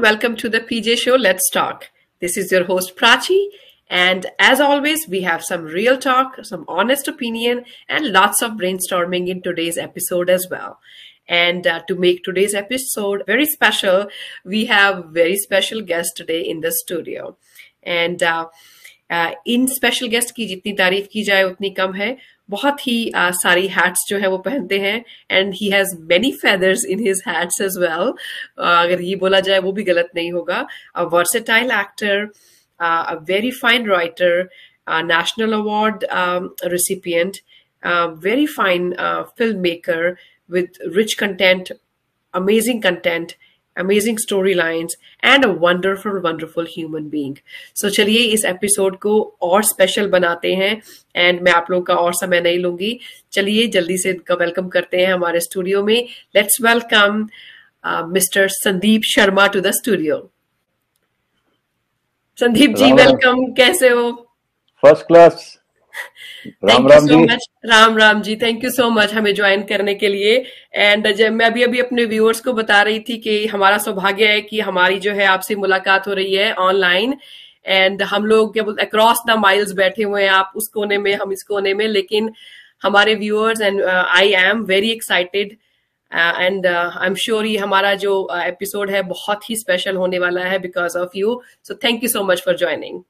welcome to the PJ Show. Let's talk. This is your host Prachi, and as always, we have some real talk, some honest opinion, and lots of brainstorming in today's episode as well. And to make today's episode very special, we have very special guest today in the studio. And in special guest की जितनी तारीफ की जाए उतनी कम है. बहुत ही सारी hats जो है वो पहनते हैं and he has many feathers in his hats as well. अगर ये बोला जाए वो भी गलत नहीं होगा. A versatile actor, a very fine writer, national award recipient, very fine filmmaker with rich content, amazing storylines, and a wonderful human being. So चलिए इस एपिसोड को और स्पेशल बनाते हैं एंड मैं आप लोगों का और समय नहीं लूंगी. चलिए जल्दी से इनका वेलकम करते हैं हमारे स्टूडियो में. Let's welcome mister Sandeep Sharma to the studio. Sandeep ji welcome. कैसे हो? First class. Thank you so much. Ram ji, thank you so much हमें ज्वाइन करने के लिए. एंड जब मैं अभी अपने व्यूअर्स को बता रही थी कि हमारा सौभाग्य है कि हमारी जो है आपसे मुलाकात हो रही है ऑनलाइन. एंड हम लोग क्या बोलते अक्रॉस द माइल्स बैठे हुए हैं, आप उस कोने में हम इस कोने में, लेकिन हमारे viewers and I am very excited and I am sure ये हमारा जो एपिसोड है बहुत ही स्पेशल होने वाला है because of you. So thank you so much for joining.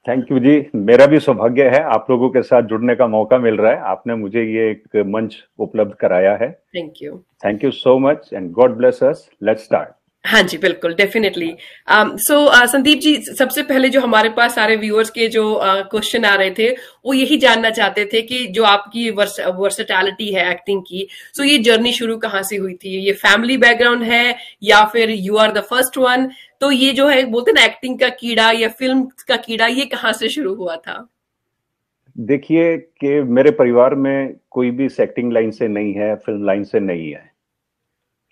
Thank you जी. मेरा भी सौभाग्य है आप लोगों के साथ जुड़ने का मौका मिल रहा है. आपने मुझे ये एक मंच उपलब्ध कराया है. Thank you so much and God bless us. Let's start. हाँ जी, बिल्कुल, डेफिनेटली. सो संदीप जी, सबसे पहले जो हमारे पास सारे व्यूअर्स के जो क्वेश्चन आ रहे थे वो यही जानना चाहते थे कि जो आपकी वर्सेटैलिटी है एक्टिंग की, सो ये जर्नी शुरू कहाँ से हुई थी? ये फैमिली बैकग्राउंड है या फिर you are the first one? तो ये जो है बोलते ना एक्टिंग का कीड़ा या फिल्म का कीड़ा, ये कहाँ से शुरू हुआ था? देखिए कि मेरे परिवार में कोई भी एक्टिंग लाइन से नहीं है, फिल्म लाइन से नहीं है,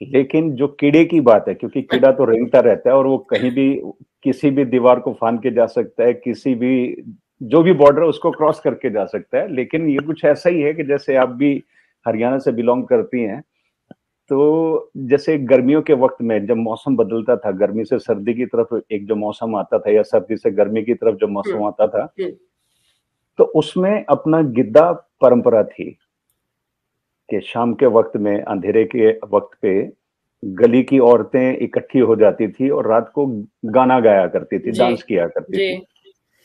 लेकिन जो कीड़े की बात है, क्योंकि कीड़ा तो रेंगता रहता है और वो कहीं भी किसी भी दीवार को फांद के जा सकता है, किसी भी जो भी बॉर्डर है उसको क्रॉस करके जा सकता है. लेकिन ये कुछ ऐसा ही है कि जैसे आप भी हरियाणा से बिलोंग करती हैं, तो जैसे गर्मियों के वक्त में जब मौसम बदलता था, गर्मी से सर्दी की तरफ एक जो मौसम आता था या सर्दी से गर्मी की तरफ जो मौसम आता था, तो उसमें अपना गिद्दा परंपरा थी कि शाम के वक्त में, अंधेरे के वक्त पे गली की औरतें इकट्ठी हो जाती थी और रात को गाना गाया करती थी, डांस किया करती थी.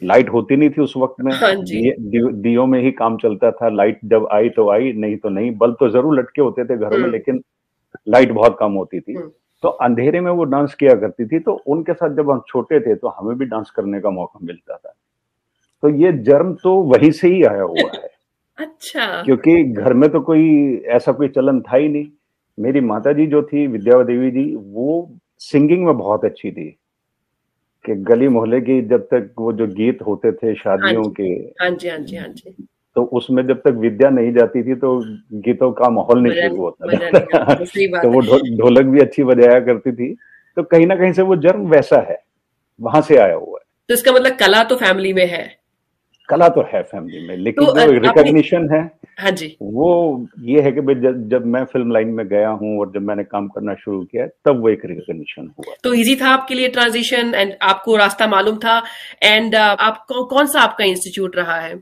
लाइट होती नहीं थी उस वक्त में. हाँ दियों में ही काम चलता था. लाइट जब आई तो आई, नहीं तो नहीं. बल्ब तो जरूर लटके होते थे घरों में, लेकिन लाइट बहुत कम होती थी. तो अंधेरे में वो डांस किया करती थी. तो उनके साथ जब हम छोटे थे तो हमें भी डांस करने का मौका मिलता था. तो ये जर्म तो वहीं से ही आया हुआ है. अच्छा. क्योंकि घर में तो कोई ऐसा कोई चलन था ही नहीं. मेरी माताजी जो थी विद्या देवी जी, वो सिंगिंग में बहुत अच्छी थी कि गली मोहल्ले की जब तक वो जो गीत होते थे शादियों के, हाँ जी, तो उसमें जब तक विद्या नहीं जाती थी तो गीतों का माहौल नहीं शुरू होता था. तो वो ढोलक भी अच्छी बजाया करती थी. तो कहीं ना कहीं से वो जर्म वैसा है, वहां से आया हुआ है. तो इसका मतलब कला तो फैमिली में है. कला तो है फैमिली में, लेकिन तो जो रिकॉग्निशन है, हाँ जी, वो ये है कि जब मैं फिल्म लाइन में गया हूँ और जब मैंने काम करना शुरू किया तब वो एक रिकॉग्निशन हुआ. तो इजी था आपके लिए ट्रांजिशन एंड आपको रास्ता मालूम था. एंड आपको कौन सा आपका इंस्टीट्यूट रहा है?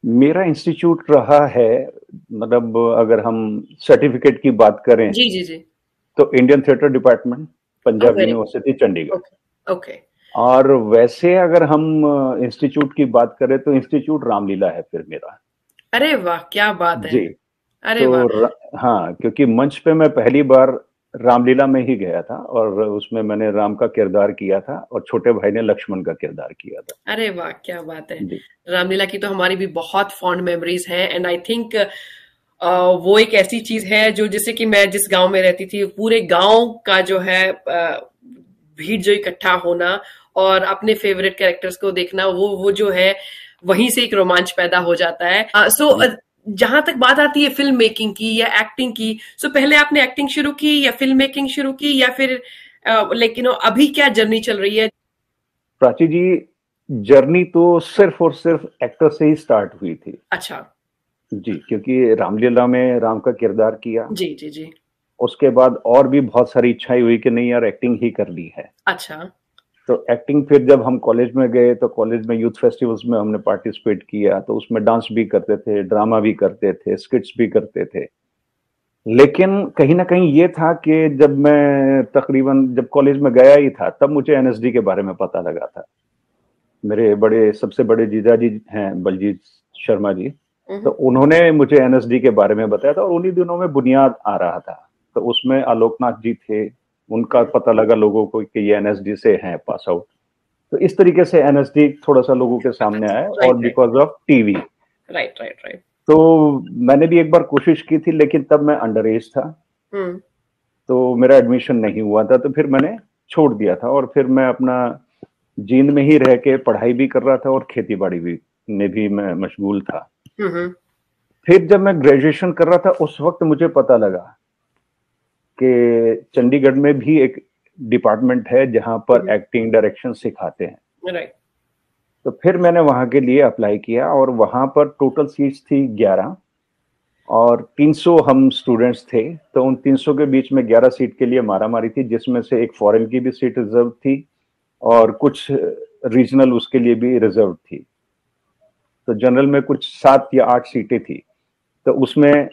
मेरा इंस्टीट्यूट रहा है, मतलब अगर हम सर्टिफिकेट की बात करें जी, तो Indian theatre department, Punjab university, Chandigarh. Okay. और वैसे अगर हम इंस्टीट्यूट की बात करें तो इंस्टीट्यूट रामलीला है फिर मेरा. अरे वाह, क्या बात है. जी. अरे तो वाह. हाँ, क्योंकि मंच पे मैं पहली बार रामलीला में ही गया था और उसमें मैंने राम का किरदार किया था और छोटे भाई ने लक्ष्मण का किरदार किया था. अरे वाह, क्या बात है. रामलीला की तो हमारी भी बहुत फॉन्ड मेमोरीज हैं. एंड आई थिंक वो एक ऐसी चीज है जो, जैसे कि मैं जिस गांव में रहती थी, पूरे गांव का जो है भीड़ जो इकट्ठा होना और अपने फेवरेट कैरेक्टर्स को देखना, वो जो है वहीं से एक रोमांच पैदा हो जाता है. सो जहां तक बात आती है फिल्म मेकिंग की या एक्टिंग की, सो पहले आपने एक्टिंग शुरू की या फिल्म मेकिंग शुरू की या फिर लेकिन अभी क्या जर्नी चल रही है? प्राची जी, जर्नी तो सिर्फ और सिर्फ एक्टर से ही स्टार्ट हुई थी. अच्छा. जी, क्योंकि रामलीला में राम का किरदार किया. जी. उसके बाद और भी बहुत सारी इच्छाएं हुई कि नहीं यार एक्टिंग ही कर ली है। अच्छा। तो एक्टिंग फिर जब हम कॉलेज में गए तो कॉलेज में यूथ फेस्टिवल्स में हमने पार्टिसिपेट किया, तो उसमें डांस भी करते थे, ड्रामा भी करते थे, स्किट्स भी करते थे। लेकिन कहीं ना कहीं ये था कि जब मैं तकरीबन जब कॉलेज में गया ही था तब मुझे एनएसडी के बारे में पता लगा था। मेरे सबसे बड़े जीजा जी हैं बलजीत शर्मा जी, तो उन्होंने मुझे एनएसडी के बारे में बताया था और उन्हीं दिनों में बुनियाद आ रहा था। तो उसमें आलोकनाथ जी थे, उनका पता लगा लोगों को कि ये एनएसडी से हैं पास आउट। तो इस तरीके से एनएसडी थोड़ा सा लोगों के सामने आया और because of TV. Right right right. तो मैंने भी एक बार कोशिश की थी, लेकिन तब मैं अंडर एज था, तो मेरा एडमिशन नहीं हुआ था, तो फिर मैंने छोड़ दिया था और फिर मैं अपना जींद में ही रह के पढ़ाई भी कर रहा था और खेती बाड़ी भी में भी मैं मशगूल था। फिर जब मैं ग्रेजुएशन कर रहा था उस वक्त मुझे पता लगा कि चंडीगढ़ में भी एक डिपार्टमेंट है जहां पर एक्टिंग डायरेक्शन सिखाते हैं। राइट। तो फिर मैंने वहां के लिए अप्लाई किया और वहां पर टोटल सीट्स थी 11 और 300 हम स्टूडेंट्स थे। तो उन 300 के बीच में 11 सीट के लिए मारामारी थी, जिसमें से एक फॉरेन की भी सीट रिजर्व थी और कुछ रीजनल उसके लिए भी रिजर्व थी। तो जनरल में कुछ 7 या 8 सीटें थी। तो उसमें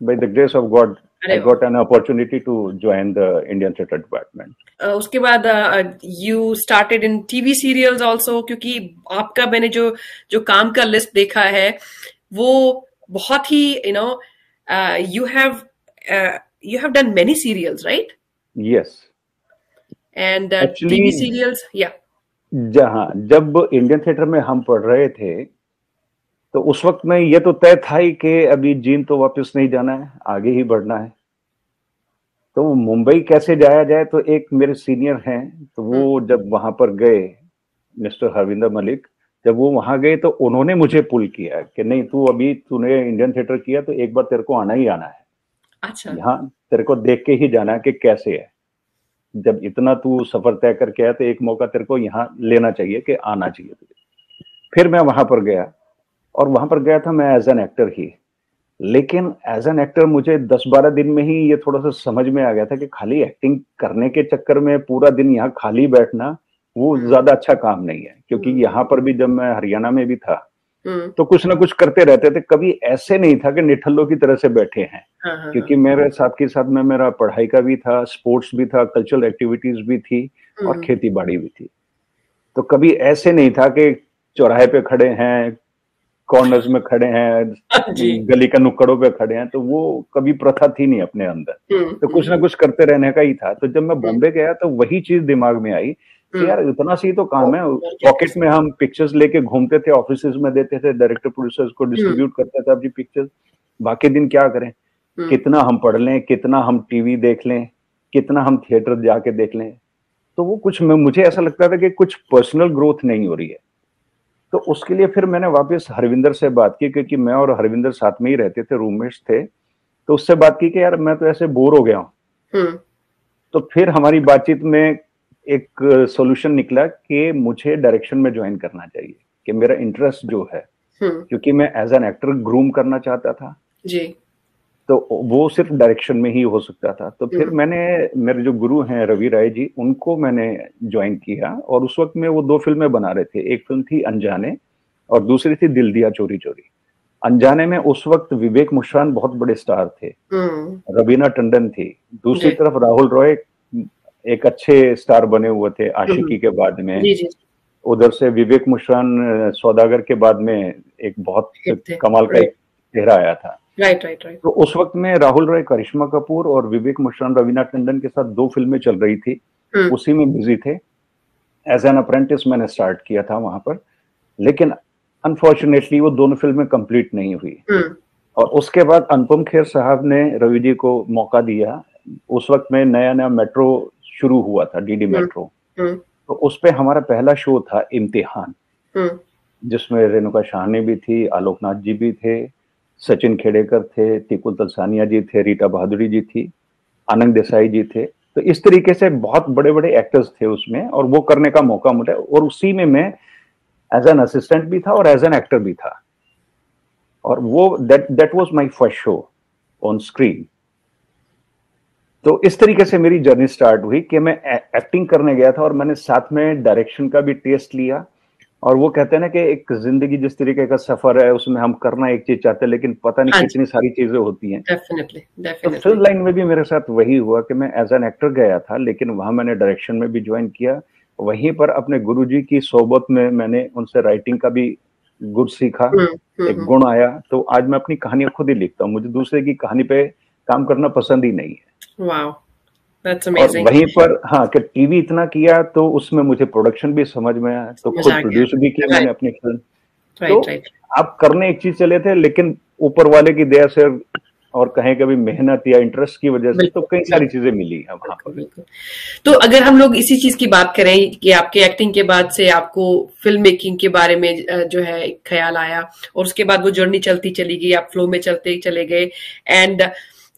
by the grace of God I got an opportunity to join the Indian theatre department. उसके बाद you started in TV serials also, क्योंकि आपका मैंने जो काम का लिस्ट देखा है वो बहुत ही you have done many serials, right? Yes. And TV serials, या जब इंडियन थिएटर में हम पढ़ रहे थे तो उस वक्त में ये तो तय था ही कि अभी जीन तो वापस नहीं जाना है, आगे ही बढ़ना है। तो मुंबई कैसे जाया जाए, तो एक मेरे सीनियर हैं, तो वो जब वहां पर गए, मिस्टर हरविंदर मलिक, जब वो वहां गए तो उन्होंने मुझे पुल किया कि नहीं तूने इंडियन थिएटर किया तो एक बार तेरे को आना ही आना है। अच्छा। यहाँ तेरे को देख के ही जाना है कि कैसे है। जब इतना तू सफर तय करके आया तो एक मौका तेरे को यहाँ लेना चाहिए कि आना चाहिए तुझे। फिर मैं वहां पर गया और वहां पर गया था मैं एज एन एक्टर ही। लेकिन एज एन एक्टर मुझे 10-12 दिन में ही ये थोड़ा सा समझ में आ गया था कि खाली एक्टिंग करने के चक्कर में पूरा दिन यहाँ खाली बैठना वो ज्यादा अच्छा काम नहीं है। क्योंकि यहाँ पर भी जब मैं हरियाणा में भी था तो कुछ ना कुछ करते रहते थे, कभी ऐसे नहीं था कि निठल्लों की तरह से बैठे हैं। क्योंकि मेरे साथ के साथ में मेरा पढ़ाई का भी था, स्पोर्ट्स भी था, कल्चरल एक्टिविटीज भी थी और खेती बाड़ी भी थी। तो कभी ऐसे नहीं था कि चौराहे पे खड़े हैं, कॉर्नर्स में खड़े हैं, गली का नुक्कड़ों पे खड़े हैं, तो वो कभी प्रथा थी नहीं अपने अंदर। तो कुछ ना कुछ करते रहने का ही था। तो जब मैं बॉम्बे गया तो वही चीज दिमाग में आई कि यार इतना सी तो काम है। पॉकेट में हम पिक्चर्स लेके घूमते थे, ऑफिसेज में देते थे, डायरेक्टर प्रोड्यूसर्स को डिस्ट्रीब्यूट करते थे अपनी पिक्चर्स। बाकी दिन क्या करें, कितना हम पढ़ लें, कितना हम टीवी देख लें, कितना हम थिएटर जाके देख लें। तो वो कुछ मुझे ऐसा लगता था कि कुछ पर्सनल ग्रोथ नहीं हो रही है। तो उसके लिए फिर मैंने वापस हरविंदर से बात की, क्योंकि मैं और हरविंदर साथ में ही रहते थे, रूममेट्स थे। तो उससे बात की कि यार मैं तो ऐसे बोर हो गया हूँ। तो फिर हमारी बातचीत में एक सॉल्यूशन निकला कि मुझे डायरेक्शन में ज्वाइन करना चाहिए, कि मेरा इंटरेस्ट जो है, क्योंकि मैं एज एन एक्टर ग्रूम करना चाहता था जी, तो वो सिर्फ डायरेक्शन में ही हो सकता था। तो फिर मेरे जो गुरु हैं रवि राय जी, उनको मैंने ज्वाइन किया और उस वक्त में वो 2 फिल्में बना रहे थे। एक फिल्म थी अनजाने और दूसरी थी दिल दिया चोरी चोरी। अनजाने में उस वक्त विवेक मुश्रान बहुत बड़े स्टार थे, रवीना टंडन थी, दूसरी तरफ राहुल रॉय एक अच्छे स्टार बने हुए थे आशिकी के बाद में। उधर से विवेक मुश्रान सौदागर के बाद में एक बहुत कमाल का एक चेहरा आया था। राइट। तो उस वक्त में राहुल रॉय, करिश्मा कपूर और विवेक मुश्रान रवीना टंडन के साथ 2 फिल्में चल रही थी, उसी में बिजी थे। एज एन अप्रेंटिस मैंने स्टार्ट किया था वहां पर, लेकिन अनफॉर्चुनेटली वो दोनों फिल्में कंप्लीट नहीं हुई। और उसके बाद अनुपम खेर साहब ने रवि जी को मौका दिया। उस वक्त में नया मेट्रो शुरू हुआ था, डीडी मेट्रो। तो उस पे हमारा पहला शो था इम्तिहान, जिसमें रेणुका शाहनी भी थी, आलोकनाथ जी भी थे, सचिन खेड़ेकर थे, टिकू तलसानिया जी थे, रीटा बहादुरी जी थी, आनंद देसाई जी थे। तो इस तरीके से बहुत बड़े बड़े एक्टर्स थे उसमें और वो करने का मौका मिला। और उसी में मैं एज एन असिस्टेंट भी था और एज एन एक्टर भी था। और वो that was my first show on screen. तो इस तरीके से मेरी जर्नी स्टार्ट हुई कि मैं एक्टिंग करने गया था और मैंने साथ में डायरेक्शन का भी टेस्ट लिया। और वो कहते हैं ना कि एक जिंदगी जिस तरीके का सफर है उसमें हम करना एक चीज चाहते हैं लेकिन पता नहीं हाँ जी, कितनी सारी चीजें होती हैं। डेफिनेटली तो डेफिनेटली। फिल्म लाइन में भी मेरे साथ वही हुआ कि मैं एज एन एक्टर गया था, लेकिन वहां मैंने डायरेक्शन में भी ज्वाइन किया। वहीं पर अपने गुरुजी की सोबत में मैंने उनसे राइटिंग का भी गुण सीखा, एक गुण आया। तो आज मैं अपनी कहानियां खुद ही लिखता हूँ, मुझे दूसरे की कहानी पे काम करना पसंद ही नहीं है। वाओ, दैट्स और अमेजिंग। वहीं पर हाँ कि टीवी इतना किया तो उसमें मुझे प्रोडक्शन भी समझ में आया, तो समझ खुद आ गया। प्रोड्यूस भी किया मैंने राइट अपनी फिल्म। तो राइट राइट। आप करने एक चीज चले थे, लेकिन ऊपर वाले की दया से और कहें कभी मेहनत या इंटरेस्ट की वजह से तो बिल्कुल कई सारी बिल्कुल चीजें मिली है वहां बिल्कुल पर। बिल्कुल। तो अगर हम लोग इसी चीज की बात करें कि आपके एक्टिंग के बाद से आपको फिल्म मेकिंग के बारे में जो है एक ख्याल आया, और उसके बाद वो जर्नी चलती चली गई, आप फ्लो में चलते चले गए। एंड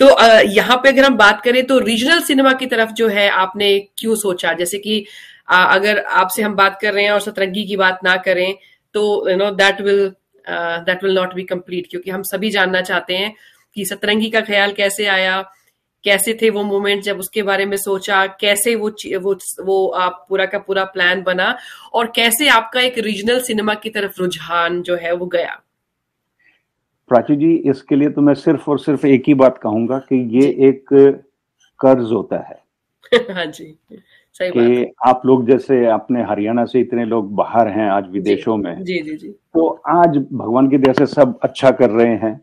तो यहाँ पे अगर हम बात करें तो रीजनल सिनेमा की तरफ जो है आपने क्यों सोचा? जैसे कि अगर आपसे हम बात कर रहे हैं और सतरंगी की बात ना करें तो that will not be complete, क्योंकि हम सभी जानना चाहते हैं कि सतरंगी का ख्याल कैसे आया, कैसे थे वो मोमेंट जब उसके बारे में सोचा, कैसे वो आप पूरा का पूरा प्लान बना, और कैसे आपका एक रीजनल सिनेमा की तरफ रुझान जो है वो गया। प्राची जी, इसके लिए तो मैं सिर्फ और सिर्फ एक ही बात कहूंगा कि ये जी एक कर्ज होता है हाँ जी, सही बात है। कि आप लोग जैसे अपने हरियाणा से इतने लोग बाहर हैं आज जी विदेशों में, जी जी जी। तो आज भगवान की दया से सब अच्छा कर रहे हैं।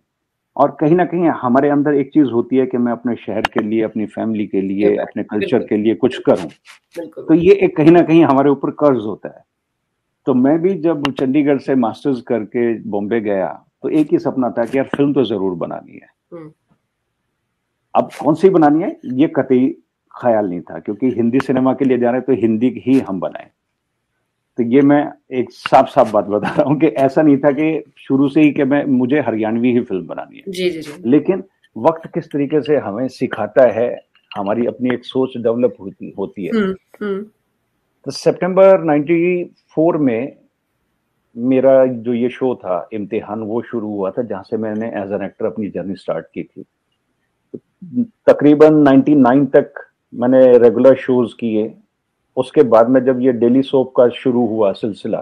और कहीं ना कहीं हमारे अंदर एक चीज होती है कि मैं अपने शहर के लिए, अपनी फैमिली के लिए, अपने कल्चर बिल्कुल के लिए कुछ करूं। बिल्कुल। तो ये एक कहीं ना कहीं हमारे ऊपर कर्ज होता है। तो मैं भी जब चंडीगढ़ से मास्टर्स करके बॉम्बे गया तो एक ही सपना था कि यार फिल्म तो जरूर बनानी है। हम्म, अब कौन सी बनानी है ये कतई ख्याल नहीं था, क्योंकि हिंदी सिनेमा के लिए जा रहे तो हिंदी ही हम बनाए। तो ये मैं एक साफ साफ बात बता रहा हूँ कि ऐसा नहीं था कि शुरू से ही कि मुझे हरियाणवी ही फिल्म बनानी है। जी जी जी। लेकिन वक्त किस तरीके से हमें सिखाता है, हमारी अपनी एक सोच डेवलप होती है। हम्म। तो सितंबर 94 में मेरा जो ये शो था इम्तिहान वो शुरू हुआ था, जहां से मैंने एज एन एक्टर अपनी जर्नी स्टार्ट की थी। तकरीबन 99 तक मैंने रेगुलर शोज किए। उसके बाद में जब ये डेली सोप का शुरू हुआ सिलसिला,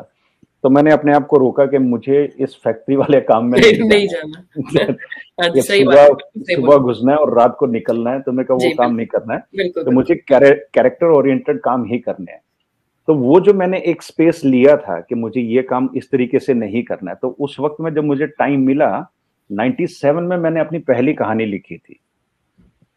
तो मैंने अपने आप को रोका कि मुझे इस फैक्ट्री वाले काम में नहीं नहीं जाना जाना। है। हाँ जी, ये सही बात सुबह है, बिल्कुल सही सुबह बोला। घुसना है और रात को निकलना है, तो मैं कहा वो जी काम बिल्कुल नहीं करना है। बिल्कुल तो बिल्कुल। मुझे कैरेक्टर ओरिएंटेड काम ही करने हैं। तो वो जो मैंने एक स्पेस लिया था कि मुझे ये काम इस तरीके से नहीं करना है, तो उस वक्त में जब मुझे टाइम मिला 97 में मैंने अपनी पहली कहानी लिखी थी।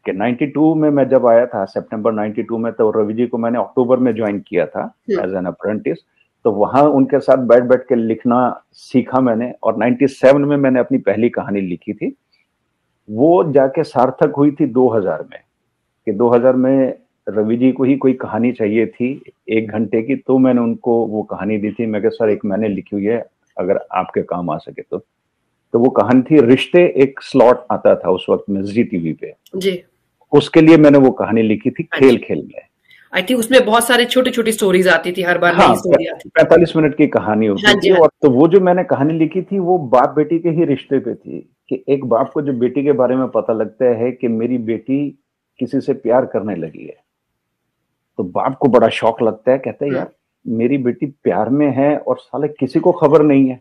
कि 92 में मैं जब आया था सितंबर 92 में, तो रवि जी को मैंने अक्टूबर में ज्वाइन किया था एज एन अप्रेंटिस। तो वहां उनके साथ बैठ बैठ के लिखना सीखा मैंने, और 97 में मैंने अपनी पहली कहानी लिखी थी। वो जाके सार्थक हुई थी 2000 में, कि 2000 में रवि जी को ही कोई कहानी चाहिए थी 1 घंटे की, तो मैंने उनको वो कहानी दी थी। मैं कहा सर एक मैंने लिखी हुई है, अगर आपके काम आ सके तो वो कहानी थी रिश्ते। एक स्लॉट आता था उस वक्त में जी टीवी पे, जी उसके लिए मैंने वो कहानी लिखी थी खेल खेल में। आई थिंक उसमें बहुत सारे छोटी छोटी स्टोरीज आती थी, हर बार हाँ, नई स्टोरी आती 45 मिनट की कहानी थी। होती हाँ जी थी। हाँ और तो वो जो मैंने कहानी लिखी थी वो बाप बेटी के ही रिश्ते पे थी, कि एक बाप को जब बेटी के बारे में पता लगता है कि मेरी बेटी किसी से प्यार करने लगी है, तो बाप को बड़ा शौक लगता है। कहता है जी। यार मेरी बेटी प्यार में है और साले किसी को खबर नहीं है।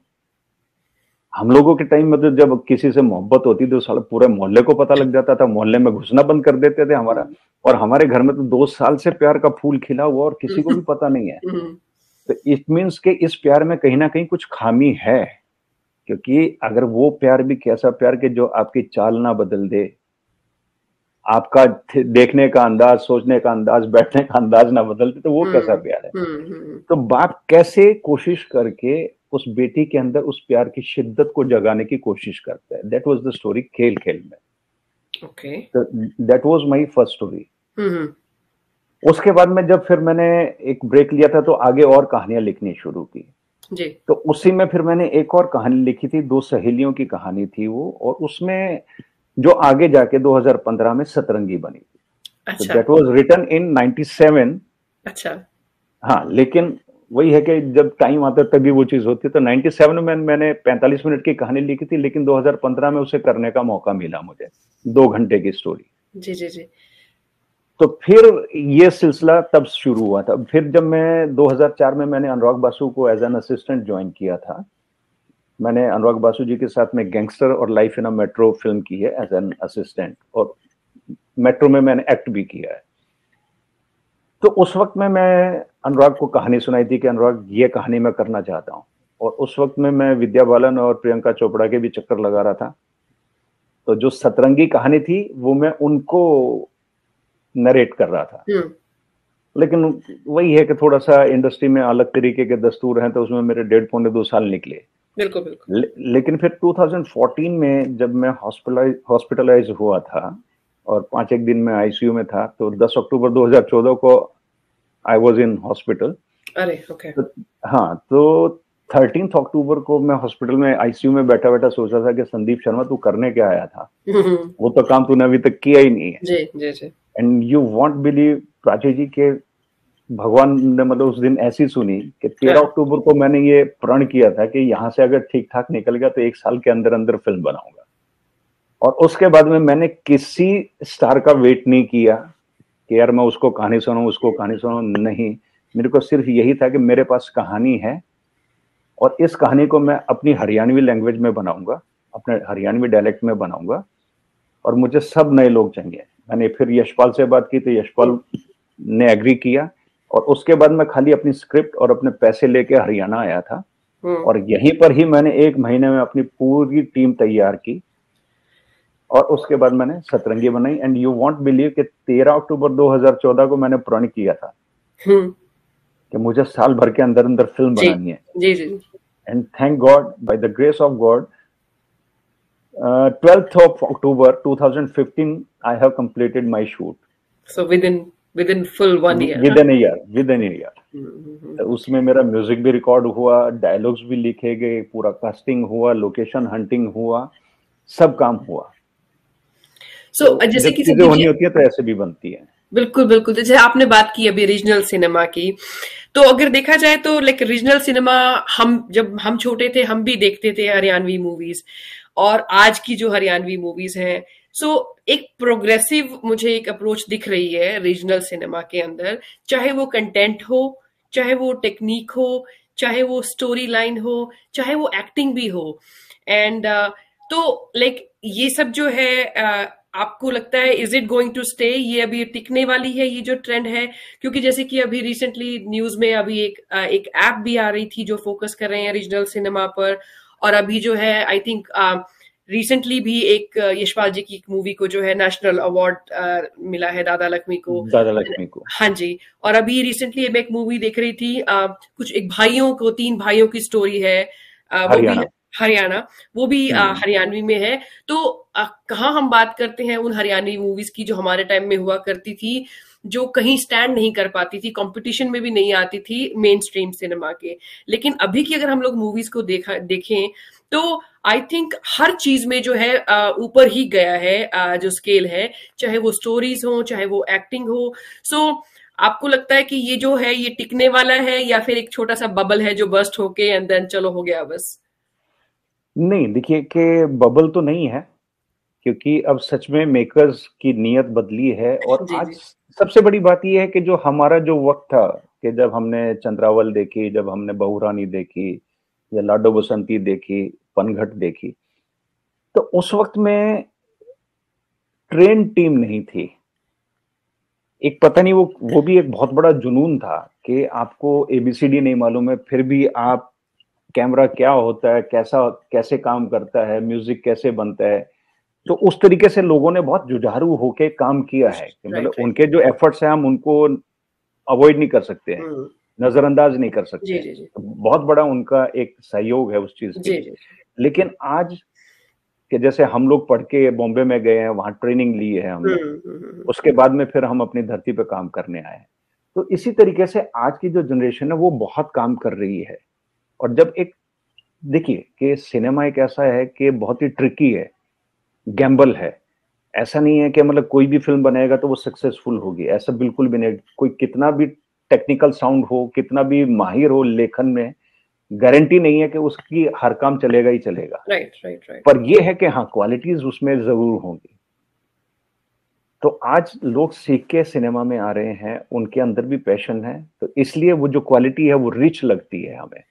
हम लोगों के टाइम में तो जब किसी से मोहब्बत होती तो साले पूरे मोहल्ले को पता लग जाता था, मोहल्ले में घुसना बंद कर देते थे हमारा। और हमारे घर में तो 2 साल से प्यार का फूल खिला हुआ और किसी को भी पता नहीं है। हम्म, तो इट मीन्स के इस प्यार में कहीं ना कहीं कुछ खामी है, क्योंकि अगर वो प्यार भी कैसा प्यार के जो आपकी चाल ना बदल दे, आपका देखने का अंदाज, सोचने का अंदाज, बैठने का अंदाज ना बदल दे, तो वो कैसा प्यार है। हम्म। तो बाप कैसे कोशिश करके उस बेटी के अंदर उस प्यार की शिद्दत को जगाने की कोशिश करता है। दैट वाज द स्टोरी खेल खेल में। ओके। तो that was my first story. Hmm. उसके बाद में जब फिर मैंने एक ब्रेक लिया था तो आगे और कहानियां लिखनी शुरू की। जी तो उसी में फिर मैंने एक और कहानी लिखी थी, दो सहेलियों की कहानी थी वो, और उसमें जो आगे जाके 2015 में सतरंगी बनी थी। तो अच्छा दैट वाज रिटन इन 97। अच्छा। हाँ, लेकिन वही है कि जब टाइम आता है तभी वो चीज होती है। तो 97 में मैंने 45 मिनट की कहानी लिखी थी, लेकिन 2015 में उसे करने का मौका मिला मुझे, 2 घंटे की स्टोरी। जी जी जी। तो फिर ये सिलसिला तब शुरू हुआ था। फिर जब मैं 2004 में मैंने अनुराग बासु को एज एन असिस्टेंट ज्वाइन किया था। मैंने अनुराग बासु जी के साथ में गैंगस्टर और life in a metro film की है एज एन असिस्टेंट, और मेट्रो में मैंने एक्ट भी किया है। तो उस वक्त में मैं अनुराग को कहानी सुनाई थी कि अनुराग ये कहानी मैं करना चाहता हूँ, और उस वक्त में मैं विद्या बालन और प्रियंका चोपड़ा के भी चक्कर लगा रहा था। तो जो सतरंगी कहानी थी वो मैं उनको नरेट कर रहा था। लेकिन वही है कि थोड़ा सा इंडस्ट्री में अलग तरीके के दस्तूर हैं, तो उसमें मेरे 1.5-2 साल निकले। बिल्कुल बिल्कुल। लेकिन फिर 2014 में जब मैं हॉस्पिटलाइज हुआ था और 5 दिन में आईसीयू में था, तो 10 अक्टूबर 2014 को आई वॉज इन हॉस्पिटल। अरे ओके। हाँ, तो 13 अक्टूबर को मैं हॉस्पिटल में आईसीयू में बैठा बैठा सोच रहा था कि संदीप शर्मा तू करने क्या आया था, वो तो काम तूने अभी तक किया ही नहीं है। जी जी जी। And you won't believe Prachi ji के भगवान ने मतलब उस दिन ऐसी सुनी कि 13 अक्टूबर को मैंने ये प्रण किया था कि यहाँ से अगर ठीक ठाक निकल गया तो 1 साल के अंदर अंदर फिल्म बनाऊंगा। और उसके बाद में मैंने किसी स्टार का वेट नहीं किया कि यार मैं उसको कहानी सुनाऊं, उसको कहानी सुनाऊं, नहीं। मेरे को सिर्फ यही था कि मेरे पास कहानी है और इस कहानी को मैं अपनी हरियाणवी लैंग्वेज में बनाऊंगा, अपने हरियाणवी डायलेक्ट में बनाऊंगा, और मुझे सब नए लोग चाहिए। मैंने फिर यशपाल से बात की तो यशपाल ने एग्री किया, और उसके बाद मैं खाली अपनी स्क्रिप्ट और अपने पैसे लेके हरियाणा आया था। और यहीं पर ही मैंने 1 महीने में अपनी पूरी टीम तैयार की, और उसके बाद मैंने सतरंगी बनाई। एंड यू वॉन्ट बिलीव कि 13 अक्टूबर 2014 को मैंने प्रण किया था कि मुझे साल भर के अंदर अंदर फिल्म बनानी है। जी जी। And thank God, by the grace of God, 12th of October 2015 I have completed my shoot. So within full 1 year. Within a year. उसमें मेरा म्यूजिक भी रिकॉर्ड हुआ, डायलॉग्स भी लिखे गए, पूरा कास्टिंग हुआ, लोकेशन हंटिंग हुआ, सब काम हुआ। So जैसे कि चीजें होनी होती है तो ऐसे भी बनती है। बिल्कुल बिल्कुल। जैसे आपने बात की अभी रीजनल सिनेमा की, तो अगर देखा जाए तो लाइक रीजनल सिनेमा जब हम छोटे थे हम भी देखते थे हरियाणवी मूवीज, और आज की जो हरियाणवी मूवीज हैं, सो एक प्रोग्रेसिव मुझे एक अप्रोच दिख रही है रीजनल सिनेमा के अंदर, चाहे वो कंटेंट हो, चाहे वो टेक्निक हो, चाहे वो स्टोरी लाइन हो, चाहे वो एक्टिंग भी हो। एंड तो लाइक ये सब जो है आपको लगता है is it going to stay, ये अभी टिकने वाली है ये जो ट्रेंड है? क्योंकि जैसे कि अभी रिसेंटली न्यूज में अभी एक ऐप भी आ रही थी जो फोकस कर रहे हैं रीजनल सिनेमा पर, और अभी जो है आई थिंक रिसेंटली भी एक यशपाल जी की मूवी को जो है नेशनल अवार्ड मिला है, दादा लक्ष्मी को। हाँ जी। और अभी रिसेंटली मैं एक मूवी देख रही थी, कुछ एक भाइयों को, 3 भाइयों की स्टोरी है, वो भी हरियाणा, वो भी हरियाणवी में है। तो कहाँ हम बात करते हैं उन हरियाणवी मूवीज की जो हमारे टाइम में हुआ करती थी, जो कहीं स्टैंड नहीं कर पाती थी, कंपटीशन में भी नहीं आती थी मेन स्ट्रीम सिनेमा के। लेकिन अभी की अगर हम लोग मूवीज को देखें तो आई थिंक हर चीज में जो है ऊपर ही गया है जो स्केल है, चाहे वो स्टोरीज हो, चाहे वो एक्टिंग हो। सो आपको लगता है कि ये जो है ये टिकने वाला है, या फिर एक छोटा सा बबल है जो बस्ट होके एंड देन चलो हो गया बस? नहीं, देखिए कि बबल तो नहीं है, क्योंकि अब सच में मेकर्स की नीयत बदली है। और आज सबसे बड़ी बात यह है कि जो हमारा जो वक्त था कि जब हमने चंद्रावल देखी, जब हमने बहुरानी देखी, या लाडो बसंती देखी, पनघट देखी, तो उस वक्त में ट्रेन टीम नहीं थी। एक पता नहीं वो भी एक बहुत बड़ा जुनून था कि आपको ABCD नहीं मालूम है, फिर भी आप कैमरा क्या होता है, कैसे काम करता है, म्यूजिक कैसे बनता है, तो उस तरीके से लोगों ने बहुत जुझारू होके काम किया है। मतलब उनके जो एफर्ट्स हैं हम उनको अवॉइड नहीं कर सकते हैं, नजरअंदाज नहीं कर सकते हैं। बहुत बड़ा उनका एक सहयोग है उस चीज के लिए। लेकिन आज कि जैसे हम लोग पढ़ के बॉम्बे में गए हैं, वहां ट्रेनिंग ली है हमने, उसके बाद में फिर हम अपनी धरती पे काम करने आए हैं। तो इसी तरीके से आज की जो जनरेशन है वो बहुत काम कर रही है। और जब देखिए कि सिनेमा एक ऐसा है कि बहुत ही ट्रिकी है, गैम्बल है। ऐसा नहीं है कि मतलब कोई भी फिल्म बनाएगा तो वो सक्सेसफुल होगी, ऐसा बिल्कुल भी नहीं। कोई कितना भी टेक्निकल साउंड हो, कितना भी माहिर हो लेखन में, गारंटी नहीं है कि उसकी हर काम चलेगा ही चलेगा। राइट। पर ये है कि हाँ, क्वालिटीज उसमें जरूर होंगी। तो आज लोग सीख के सिनेमा में आ रहे हैं, उनके अंदर भी पैशन है, तो इसलिए वो जो क्वालिटी है वो रिच लगती है हमें।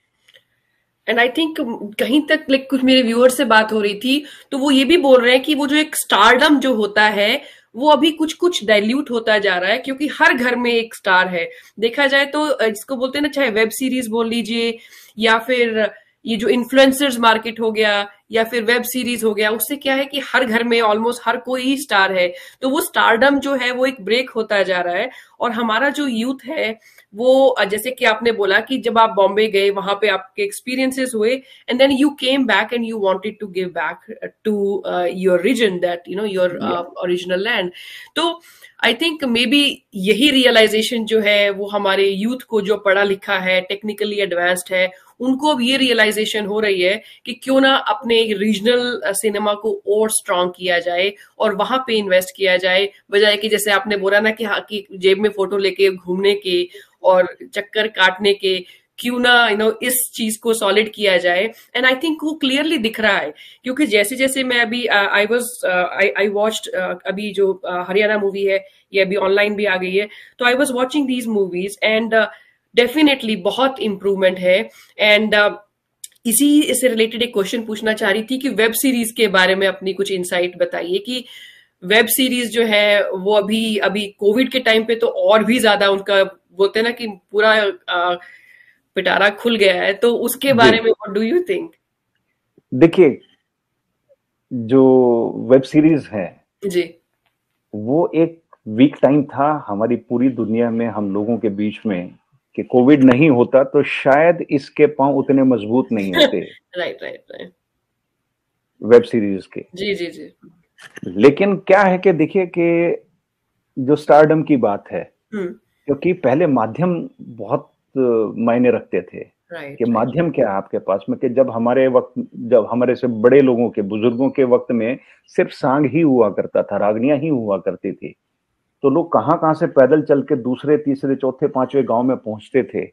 एंड आई थिंक कहीं तक लाइक कुछ मेरे व्यूअर से बात हो रही थी, तो वो ये भी बोल रहे हैं कि वो जो एक स्टारडम जो होता है वो अभी कुछ कुछ डाइल्यूट होता जा रहा है, क्योंकि हर घर में एक स्टार है। देखा जाए तो जिसको बोलते हैं ना, चाहे वेब सीरीज बोल लीजिए या फिर ये जो इन्फ्लुएंसर्स मार्केट हो गया या फिर वेब सीरीज हो गया, उससे क्या है कि हर घर में ऑलमोस्ट हर कोई ही स्टार है। तो वो स्टारडम जो है वो एक ब्रेक होता जा रहा है। और हमारा जो यूथ है वो जैसे कि आपने बोला कि जब आप बॉम्बे गए, वहां पे आपके एक्सपीरियंसेस हुए and then you came back and you wanted to give back to your region, that you know your original land. तो आई थिंक मे बी यही रियलाइजेशन जो है वो हमारे यूथ को, जो पढ़ा लिखा है, टेक्निकली एडवांस्ड है, उनको अब ये रियलाइजेशन हो रही है कि क्यों ना अपने रीजनल सिनेमा को और स्ट्रांग किया जाए और वहां पे इन्वेस्ट किया जाए, बजाय कि जैसे आपने बोला ना कि हाँ कि जेब में फोटो लेके घूमने के और चक्कर काटने के, क्यों ना इस चीज को सॉलिड किया जाए। एंड आई थिंक वो क्लियरली दिख रहा है, क्योंकि जैसे जैसे मैं अभी आई वॉच्ड अभी जो हरियाणा मूवी है ये अभी ऑनलाइन भी आ गई है, तो I was watching these movies and definitely बहुत इम्प्रूवमेंट है। एंड इसी से रिलेटेड एक क्वेश्चन पूछना चाह रही थी कि वेब सीरीज के बारे में अपनी कुछ इंसाइट बताइए कि वेब सीरीज जो है वो अभी अभी कोविड के टाइम पे तो और भी ज्यादा उनका बोलते हैं ना कि पूरा पिटारा खुल गया है, तो उसके बारे में व्हाट डू यू थिंक? देखिए, जो वेब सीरीज है जी, वो एक वीक टाइम था हमारी पूरी दुनिया में, हम लोगों के बीच में, कि कोविड नहीं होता तो शायद इसके पांव उतने मजबूत नहीं होते। Right right right, web series के। जी जी जी। लेकिन क्या है कि देखिए कि जो स्टारडम की बात है, क्योंकि पहले माध्यम बहुत मायने रखते थे कि माध्यम क्या है आपके पास में, कि जब हमारे से बड़े लोगों के, बुजुर्गों के वक्त में सिर्फ सांग ही हुआ करता था, रागनियां ही हुआ करती थी, तो लोग कहां कहां से पैदल चल के दूसरे तीसरे चौथे पांचवें गांव में पहुंचते थे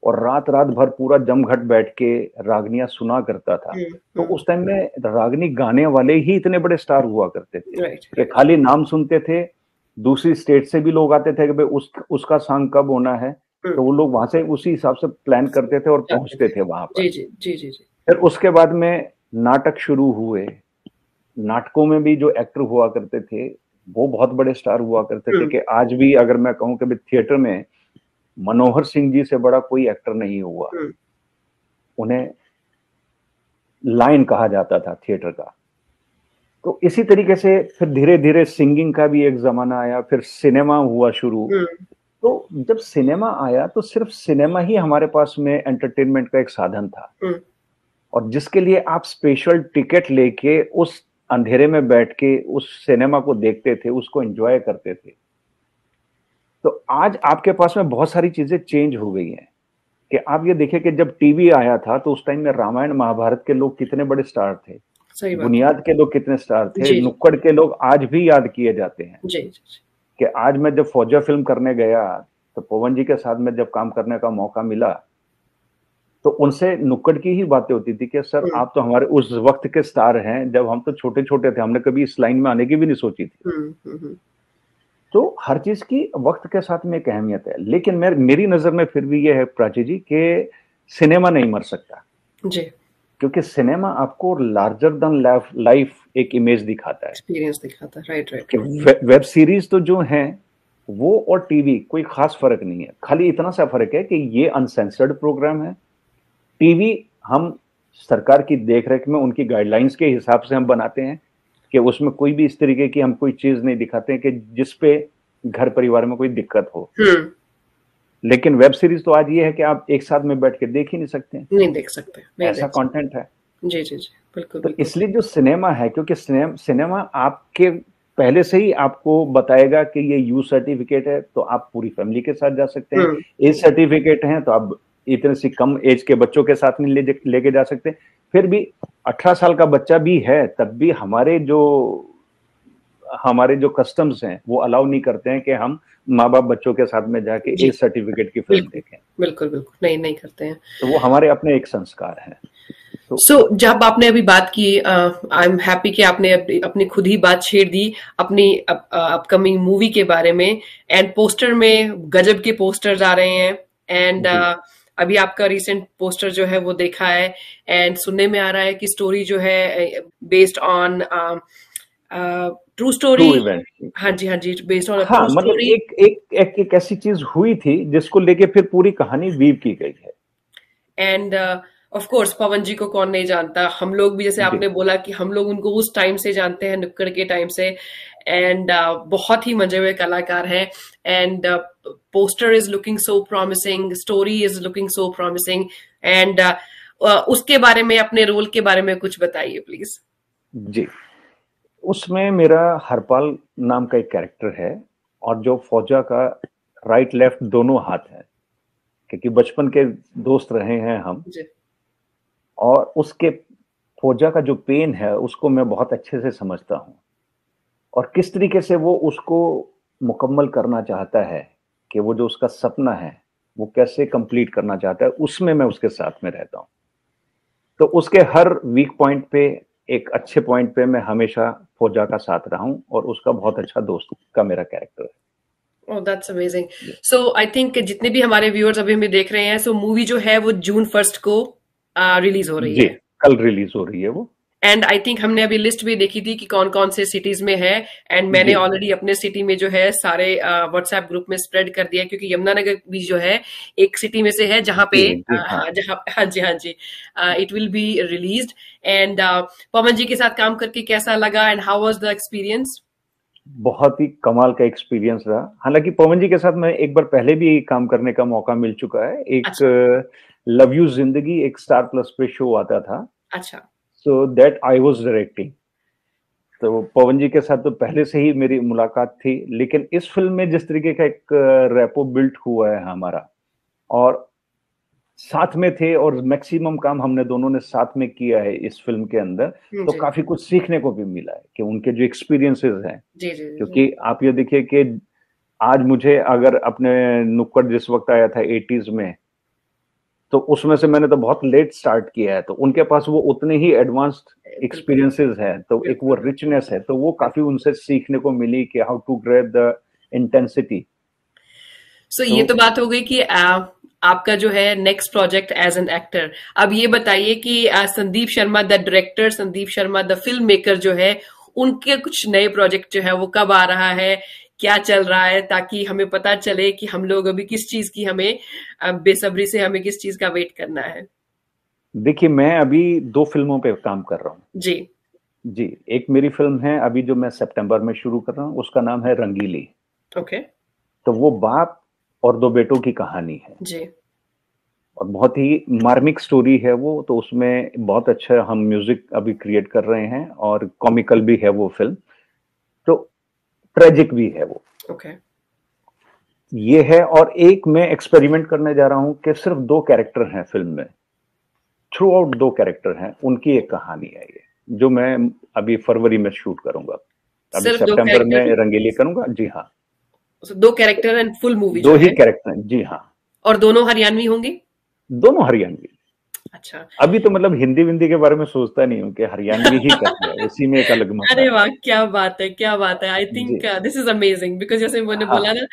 और रात रात भर पूरा जमघट बैठ के रागनियां सुना करता था। तो उस टाइम में रागनी गाने वाले ही इतने बड़े स्टार हुआ करते थे कि खाली नाम सुनते थे, दूसरी स्टेट से भी लोग आते थे कि भाई उसका सॉन्ग कब होना है, तो वो लोग वहां से उसी हिसाब से प्लान करते थे और पहुंचते थे वहां पर। जी जी जी जी जी। फिर उसके बाद में नाटक शुरू हुए, नाटकों में भी जो एक्टर हुआ करते थे वो बहुत बड़े स्टार हुआ करते थे, कि आज भी अगर मैं कहूं कि थिएटर में मनोहर सिंह जी से बड़ा कोई एक्टर नहीं हुआ, उन्हें लाइन कहा जाता था थिएटर का। तो इसी तरीके से फिर धीरे धीरे सिंगिंग का भी एक जमाना आया, फिर सिनेमा हुआ शुरू। तो जब सिनेमा आया तो सिर्फ सिनेमा ही हमारे पास में एंटरटेनमेंट का एक साधन था, और जिसके लिए आप स्पेशल टिकट लेके उस अंधेरे में बैठ के उस सिनेमा को देखते थे, उसको एंजॉय करते थे। तो आज आपके पास में बहुत सारी चीजें चेंज हो गई हैं, कि आप ये देखिए कि जब टीवी आया था तो उस टाइम में रामायण महाभारत के लोग कितने बड़े स्टार थे, बुनियाद के लोग कितने स्टार थे, नुक्कड़ के लोग आज भी याद किए जाते हैं। जी, जी। कि आज मैं जब फौजा फिल्म करने गया तो पवन जी के साथ में जब काम करने का मौका मिला तो उनसे नुक्कड़ की ही बातें होती थी कि सर आप तो हमारे उस वक्त के स्टार हैं, जब हम तो छोटे छोटे थे, हमने कभी इस लाइन में आने की भी नहीं सोची थी। तो हर चीज की वक्त के साथ में एक अहमियत है, लेकिन मेरी नजर में फिर भी यह है प्राची जी कि सिनेमा नहीं मर सकता जी, क्योंकि सिनेमा आपको लार्जर देन लाइफ एक इमेज दिखाता है, एक्सपीरियंस दिखाता है। Right right. वेब सीरीज तो जो है वो और टीवी कोई खास फर्क नहीं है, खाली इतना सा फर्क है कि ये अनसेंसर्ड प्रोग्राम है। टीवी हम सरकार की देखरेख में उनकी गाइडलाइंस के हिसाब से हम बनाते हैं कि उसमें कोई भी इस तरीके की हम कोई चीज नहीं दिखाते हैं कि जिसपे घर परिवार में कोई दिक्कत हो। लेकिन वेब सीरीज तो आज ये है कि आप एक साथ में बैठ के देख ही नहीं सकते, नहीं देख सकते, नहीं ऐसा कंटेंट है। जी जी जी, बिल्कुल। तो इसलिए जो सिनेमा है, क्योंकि सिनेमा आपके पहले से ही आपको बताएगा कि ये यू सर्टिफिकेट है तो आप पूरी फैमिली के साथ जा सकते हैं, ए सर्टिफिकेट है तो आप इतने सी कम एज के बच्चों के साथ नहीं लेके जा सकते। फिर भी 18 साल का बच्चा भी है तब भी हमारे जो कस्टम्स हैं वो अलाउ नहीं करते हैं कि हम माँ बाप बच्चों के साथ में जाके एज सर्टिफिकेट की फिल्म देखें। बिल्कुल बिल्कुल, नहीं करते हैं। तो वो हमारे अपने एक संस्कार हैं। जब आपने अभी बात की, आई एम हैप्पी कि आपने अपनी खुद ही बात छेड़ दी अपनी अपकमिंग मूवी के बारे में। एंड पोस्टर में गजब के पोस्टर्स आ रहे हैं। एंड अभी आपका रिसेंट पोस्टर जो है वो देखा है, एंड सुनने में आ रहा है कि स्टोरी जो है based on true story. Event. हाँ जी, हाँ जी, बेस्ड ऑन हाँ, ट्रू मतलब स्टोरी। एक ऐसी चीज हुई थी जिसको लेके फिर पूरी कहानी वीव की गई है। एंड ऑफ कोर्स पवन जी को कौन नहीं जानता, हम लोग भी, जैसे जी आपने बोला कि हम लोग उनको उस टाइम से जानते हैं, नुक्कड़ के टाइम से। एंड बहुत ही मजे हुए कलाकार हैं। And poster is looking so promising, story is looking so promising. And उसके बारे में, अपने रोल के बारे में कुछ बताइए प्लीज। जी, उसमें मेरा हरपाल नाम का एक कैरेक्टर है, और जो फौजा का राइट लेफ्ट दोनों हाथ है, क्योंकि बचपन के दोस्त रहे हैं हम। जी और उसके फौजा का जो पेन है उसको मैं बहुत अच्छे से समझता हूँ, और किस तरीके से वो उसको मुकम्मल करना चाहता है, कि वो जो उसका सपना है वो कैसे कंप्लीट करना चाहता है, उसमें मैं उसके साथ में रहता हूँ। तो उसके हर वीक पॉइंट पे, एक अच्छे पॉइंट पे मैं हमेशा फौजा का साथ रहा हूँ, और उसका बहुत अच्छा दोस्त का मेरा कैरेक्टर है। Oh that's amazing. So I think जितने भी हमारे व्यूअर्स अभी हमें देख रहे हैं, सो मूवी जो है वो जून 1 को रिलीज हो रही जी, है। कल रिलीज हो रही है वो। एंड आई थिंक हमने अभी लिस्ट भी देखी थी कि कौन कौन से सिटीज में है। एंड मैंने जी ऑलरेडी अपने सिटी में जो है सारे व्हाट्सएप ग्रुप में स्प्रेड कर दिया, क्योंकि यमुनानगर भी जो है एक सिटी में से है जहां पे जी जी हाँ। हाँ, जहां, हाँ जी, हाँ जी, it will be released. And Pavan ji के साथ काम करके कैसा लगा, and how was the experience? बहुत ही कमाल का एक्सपीरियंस रहा। हालांकि पवन जी के साथ मैं एक बार पहले भी काम करने का मौका मिल चुका है। एक अच्छा, लव यू जिंदगी, एक स्टार प्लस पे शो आता था, अच्छा। So that I was directing. तो पवन जी के साथ तो पहले से ही मेरी मुलाकात थी, लेकिन इस फिल्म में जिस तरीके का एक रैपो बिल्ट हुआ है हमारा, और साथ में थे, और मैक्सिमम काम हमने दोनों ने साथ में किया है इस फिल्म के अंदर, तो जी काफी कुछ सीखने को भी मिला है कि उनके जो एक्सपीरियंसेस हैं। जी जी जी जी। क्योंकि आप ये देखिए कि आज मुझे अगर अपने नुक्कड़ जिस वक्त आया था 80s में, तो उसमें से मैंने तो बहुत लेट स्टार्ट किया है, तो उनके पास वो उतने ही एडवांस्ड बिल्कुल एक्सपीरियंसेस हैं, तो एक वो बिल्कुल रिचनेस है, तो वो बिल्कुल। काफी उनसे सीखने को मिली कि how to grab the intensity. So तो ये तो बात हो गई कि आपका जो है next project as an actor. अब ये बताइए कि Sandeep Sharma the director, Sandeep Sharma the film maker जो है, उनके कुछ नए प्रोजेक्ट जो है वो कब आ रहा है, क्या चल रहा है, ताकि हमें पता चले कि हम लोग अभी किस चीज की हमें बेसब्री से हमें किस चीज का वेट करना है। देखिए, मैं अभी 2 फिल्मों पे काम कर रहा हूँ। जी। जी, एक मेरी फिल्म है अभी जो मैं सितंबर में शुरू कर रहा हूँ, उसका नाम है रंगीली। ओके। तो वो बाप और 2 बेटों की कहानी है, जी। और बहुत ही मार्मिक स्टोरी है वो। तो उसमें बहुत अच्छा हम म्यूजिक अभी क्रिएट कर रहे हैं, और कॉमिकल भी है वो फिल्म, तो ट्रेजिक भी है वो। ओके। ये है, और एक मैं एक्सपेरिमेंट करने जा रहा हूं कि सिर्फ 2 कैरेक्टर हैं फिल्म में, थ्रू आउट 2 कैरेक्टर हैं, उनकी एक कहानी है ये, जो मैं अभी फरवरी में शूट करूंगा। अभी सिर्फ दो सितंबर में कैरेक्टर? रंगीली करूंगा। जी हाँ, दो कैरेक्टर एंड फुल मूवी 2 जो ही है? कैरेक्टर हैं। जी हाँ, और दोनों हरियाणवी होंगे? दोनों हरियाणवी। अच्छा। अभी तो मतलब हिंदी विंदी के बारे में सोचता नहीं हूँ, कि हरियाणवी ही करना है, उसी में एक अलग मजा अरे है। वाह, क्या बात है, क्या बात है। आई जी think this is amazing, because जैसे मैंने बोला हाँ। ना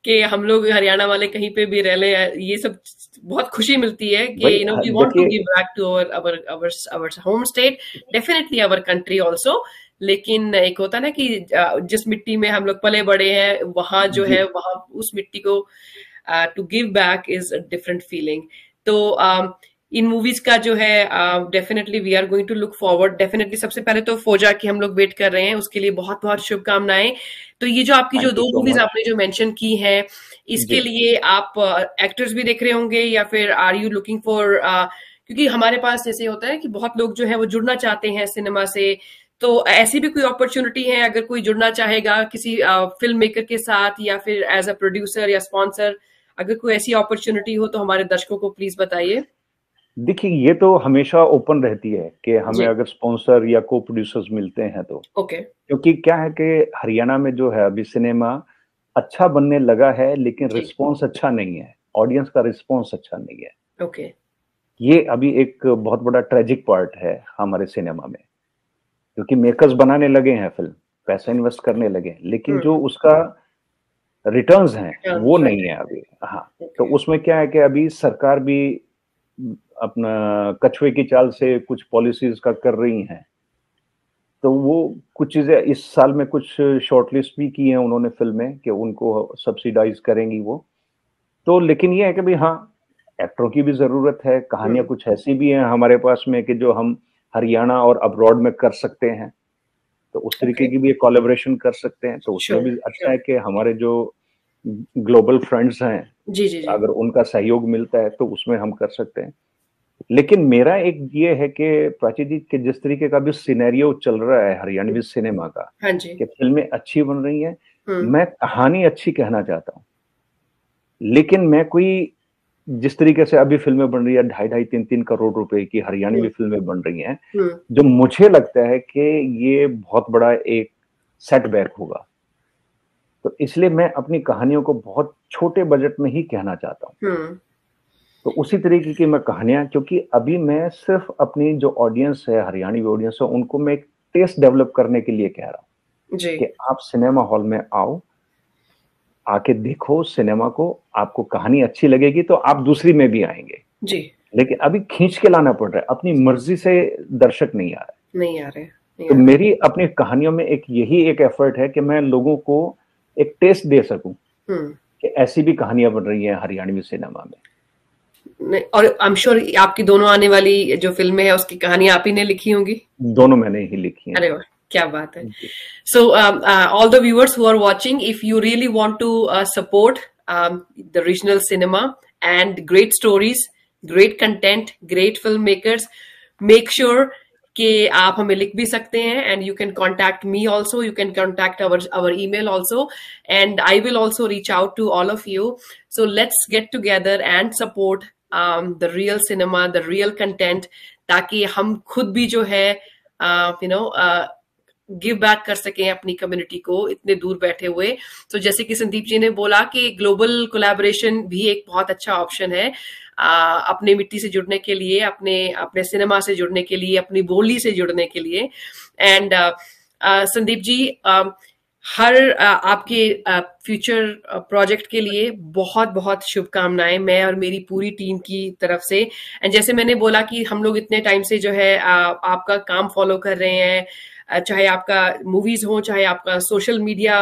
कि हम लोग हरियाणा वाले कहीं पे भी रह ले, ये सब बहुत खुशी मिलती है कि भाई वी वांट टू देखिए, give back to our our our our home state, definitely our country also. लेकिन एक होता है ना कि जिस मिट्टी में हम लोग पले बड़े हैं, वहां जो जी है, वहां उस मिट्टी को to give back is a different feeling. तो इन मूवीज का जो है definitely we are going to look forward. Definitely सबसे पहले तो फौजा की हम लोग वेट कर रहे हैं, उसके लिए बहुत बहुत शुभकामनाएं। तो ये जो आपकी जो thank you 2 so movies much. आपने जो मेंशन की हैं, इसके जी लिए आप एक्टर्स भी देख रहे होंगे, या फिर आर यू लुकिंग फॉर, क्योंकि हमारे पास जैसे होता है कि बहुत लोग जो है वो जुड़ना चाहते हैं सिनेमा से। तो ऐसी भी कोई अपॉर्चुनिटी है, अगर कोई जुड़ना चाहेगा किसी फिल्म मेकर के साथ, या फिर एज अ प्रोड्यूसर या स्पॉन्सर, अगर कोई ऐसी अपॉर्चुनिटी हो तो हमारे दर्शकों को प्लीज बताइए। देखिए, ये तो हमेशा ओपन रहती है कि हमें जी। अगर स्पॉन्सर या को प्रोड्यूसर्स मिलते हैं तो। ओके। क्योंकि क्या है कि हरियाणा में जो है अभी सिनेमा अच्छा बनने लगा है, लेकिन जी। रिस्पॉन्स अच्छा नहीं है, ऑडियंस का रिस्पॉन्स अच्छा नहीं है। ओके। ये अभी एक बहुत बड़ा ट्रेजिक पार्ट है हमारे सिनेमा में, क्योंकि मेकर्स बनाने लगे हैं फिल्म, पैसा इन्वेस्ट करने लगे हैं, लेकिन जो उसका रिटर्न्स हैं वो नहीं है अभी। हाँ, तो उसमें क्या है कि अभी सरकार भी अपना कछुए की चाल से कुछ पॉलिसीज का कर रही हैं, तो वो कुछ चीजें इस साल में कुछ शॉर्टलिस्ट भी की हैं उन्होंने फिल्में कि उनको सब्सिडाइज करेंगी वो। तो लेकिन ये है कि भाई हाँ, एक्टरों की भी जरूरत है, कहानियां कुछ ऐसी भी हैं हमारे पास में कि जो हम हरियाणा और अब्रॉड में कर सकते हैं, तो उस तरीके की भी एक कोलैबोरेशन कर सकते हैं। तो उसमें भी अच्छा है कि हमारे जो ग्लोबल फ्रेंड्स हैं, जी। अगर उनका सहयोग मिलता है तो उसमें हम कर सकते हैं। लेकिन मेरा एक ये है कि प्राची जी के जिस तरीके का भी सिनेरियो चल रहा है हरियाणवी सिनेमा का, हाँ जी, कि फिल्में अच्छी बन रही हैं, मैं कहानी अच्छी कहना चाहता हूँ, लेकिन मैं कोई जिस तरीके से अभी फिल्में बन रही है 2.5-3 करोड़ रुपए की हरियाणवी फिल्में बन रही हैं, जो मुझे लगता है कि ये बहुत बड़ा एक सेटबैक होगा। तो इसलिए मैं अपनी कहानियों को बहुत छोटे बजट में ही कहना चाहता हूँ। तो उसी तरीके की मैं कहानियां, क्योंकि अभी मैं सिर्फ अपनी जो ऑडियंस है, हरियाणवी ऑडियंस है, उनको मैं एक टेस्ट डेवलप करने के लिए कह रहा हूँ कि आप सिनेमा हॉल में आओ, आके देखो सिनेमा को, आपको कहानी अच्छी लगेगी तो आप दूसरी में भी आएंगे जी। लेकिन अभी खींच के लाना पड़ रहा है, अपनी मर्जी से दर्शक नहीं आ रहे। तो मेरी अपनी कहानियों में एक यही एक एफर्ट है कि मैं लोगों को एक टेस्ट दे सकूं कि ऐसी भी कहानियां बन रही हैं हरियाणवी सिनेमा में। और आई एम श्योर आपकी दोनों आने वाली जो फिल्में है उसकी कहानी आप ही ने लिखी होंगी। दोनों मैंने ही लिखी हैं। अरे वाह, क्या बात है। So all the viewers who are watching, if you really want to support the regional cinema and great stories, great content, great filmmakers, make sure कि आप हमें लिख भी सकते हैं, and you can contact me also, you can contact our email also, and I will also reach out to all of you. So let's get together and support the real cinema, the real content, ताकि हम खुद भी जो है give back कर सकें अपनी community को, इतने दूर बैठे हुए। तो जैसे कि संदीप जी ने बोला कि ग्लोबल कोलैबोरेशन भी एक बहुत अच्छा ऑप्शन है अपने मिट्टी से जुड़ने के लिए, अपने सिनेमा से जुड़ने के लिए, अपनी बोली से जुड़ने के लिए। एंड संदीप जी, हर आपके फ्यूचर प्रोजेक्ट के लिए बहुत बहुत शुभकामनाएं मैं और मेरी पूरी टीम की तरफ से। एंड जैसे मैंने बोला कि हम लोग इतने टाइम से जो है आपका काम फॉलो कर रहे हैं, चाहे आपका मूवीज हो, चाहे आपका सोशल मीडिया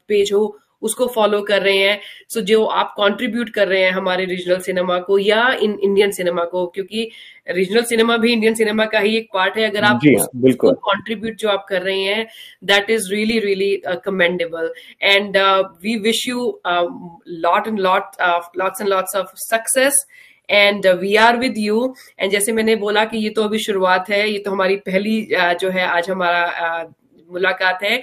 पेज हो, उसको फॉलो कर रहे हैं। सो जो आप कंट्रीब्यूट कर रहे हैं हमारे रीजनल सिनेमा को या इंडियन सिनेमा को, क्योंकि रीजनल सिनेमा भी इंडियन सिनेमा का ही एक पार्ट है, अगर आप उसको कंट्रीब्यूट जो आप कर रहे हैं, that is really really commendable. And we wish you lots and lots of success and we are with you. And जैसे मैंने बोला कि ये तो अभी शुरुआत है, ये तो हमारी पहली जो है आज हमारा मुलाकात है।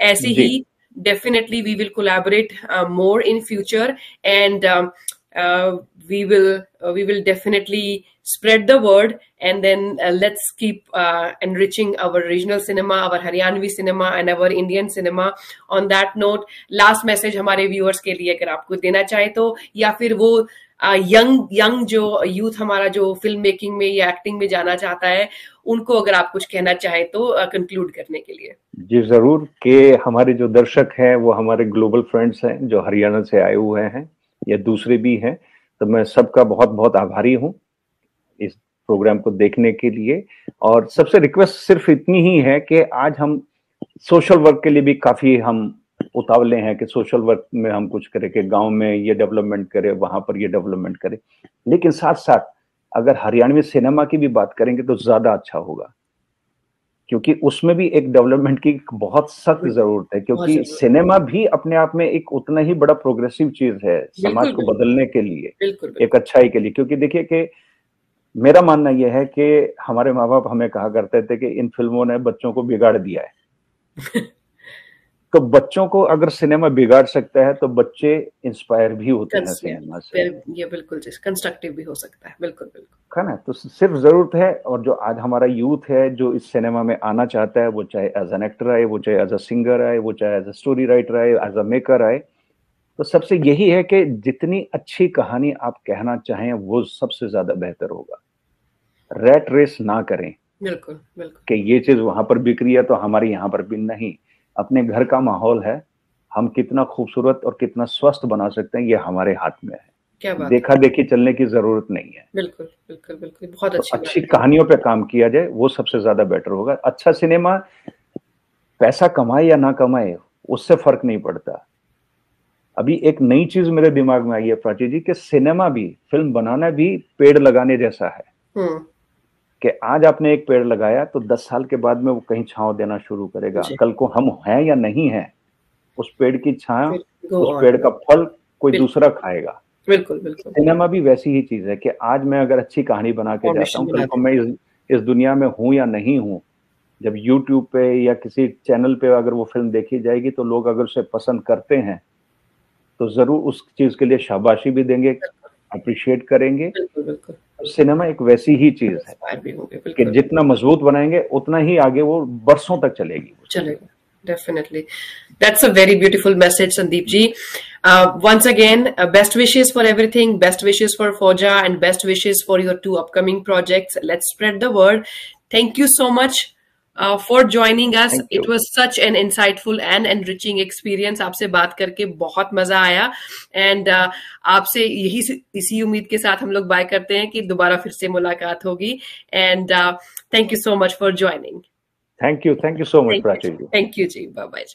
ऐसे ही definitely we will collaborate more in future, and we will definitely spread the word, and then let's keep enriching our regional cinema, our Haryanvi cinema and our Indian cinema. On that note, last message हमारे viewers के लिए अगर आपको देना चाहे तो, या फिर वो यंग जो यूथ हमारा जो फिल्म मेकिंग में या एक्टिंग में जाना चाहता है, उनको अगर आप कुछ कहना चाहे तो कंक्लूड करने के लिए। जी जरूर, कि हमारे जो दर्शक हैं वो हमारे ग्लोबल फ्रेंड्स हैं जो हरियाणा से आए हुए हैं या दूसरे भी हैं, तो मैं सबका बहुत बहुत आभारी हूं इस प्रोग्राम को देखने के लिए। और सबसे रिक्वेस्ट सिर्फ इतनी ही है कि आज हम सोशल वर्क के लिए भी काफी हम उतावले हैं कि सोशल वर्क में हम कुछ करें, कि गांव में ये डेवलपमेंट करें, वहां पर ये डेवलपमेंट करें, लेकिन साथ साथ अगर हरियाणवी सिनेमा की भी बात करेंगे तो ज्यादा अच्छा होगा, क्योंकि उसमें भी एक डेवलपमेंट की बहुत सख्त जरूरत है, क्योंकि सिनेमा भी अपने आप में एक उतना ही बड़ा प्रोग्रेसिव चीज है समाज को बदलने के लिए, एक अच्छाई के लिए। क्योंकि देखिए कि मेरा मानना यह है कि हमारे माँ बाप हमें कहा करते थे कि इन फिल्मों ने बच्चों को बिगाड़ दिया है तो बच्चों को अगर सिनेमा बिगाड़ सकता है तो बच्चे इंस्पायर भी होते हैं सिनेमा से। ये बिल्कुल कंस्ट्रक्टिव भी हो सकता है, बिल्कुल है ना। तो सिर्फ जरूरत है, और जो आज हमारा यूथ है जो इस सिनेमा में आना चाहता है, वो चाहे एज एन एक्टर आए, वो चाहे एज अ सिंगर आए, वो चाहे एज अ स्टोरी राइटर आए, एज अ मेकर आए, तो सबसे यही है कि जितनी अच्छी कहानी आप कहना चाहें वो सबसे ज्यादा बेहतर होगा। रैट रेस ना करें बिल्कुल बिल्कुल। कि ये चीज वहां पर बिक रही है तो हमारे यहाँ पर भी नहीं। अपने घर का माहौल है, हम कितना खूबसूरत और कितना स्वस्थ बना सकते हैं ये हमारे हाथ में है। क्या बात देखा देखी चलने की जरूरत नहीं है। बिल्कुल बिल्कुल बिल्कुल, बहुत तो अच्छी अच्छी बात है। कहानियों पे काम किया जाए, वो सबसे ज्यादा बेटर होगा। अच्छा सिनेमा पैसा कमाए या ना कमाए उससे फर्क नहीं पड़ता। अभी एक नई चीज मेरे दिमाग में आई है प्राची जी, कि सिनेमा भी, फिल्म बनाना भी पेड़ लगाने जैसा है। हम्म। कि आज आपने एक पेड़ लगाया तो 10 साल के बाद में वो कहीं छांव देना शुरू करेगा। जी। कल को हम हैं या नहीं हैं, उस पेड़ की छाया, फिर गो उस ऑन। पेड़ का फल कोई बिल्कुल दूसरा खाएगा। बिल्कुल बिल्कुल। सिनेमा भी वैसी ही चीज है कि आज मैं अगर अच्छी कहानी बना के जाता फाउंडेशन हूँ, कल बना को मैं देते इस दुनिया में हूं या नहीं हूं, जब यूट्यूब पे या किसी चैनल पे अगर वो फिल्म देखी जाएगी तो लोग अगर उसे पसंद करते हैं तो जरूर उस चीज के लिए शाबाशी भी देंगे, अप्रिशिएट करेंगे। बिल्कुल बिल्कुल। तो सिनेमा एक वैसी ही चीज है इंस्पायर भी होंगे, कि बिल्कुल। जितना मजबूत बनाएंगे उतना ही आगे वो बरसों तक चलेगी वो चीज। चलेगा, definitely. That's a very beautiful message, Sandeep ji. Once again, best wishes for everything, best wishes for Foja, and best wishes for your 2 upcoming projects. Let's spread the word. Thank you so much for joining us. Thank It you. was such an insightful and enriching experience. आपसे बात करके बहुत मजा आया, and आपसे इसी उम्मीद के साथ हम लोग बाय करते हैं कि दोबारा फिर से मुलाकात होगी, and thank you so much for joining. Thank you so much Thank you. Prachi ji. Thank you, ji. Bye bye.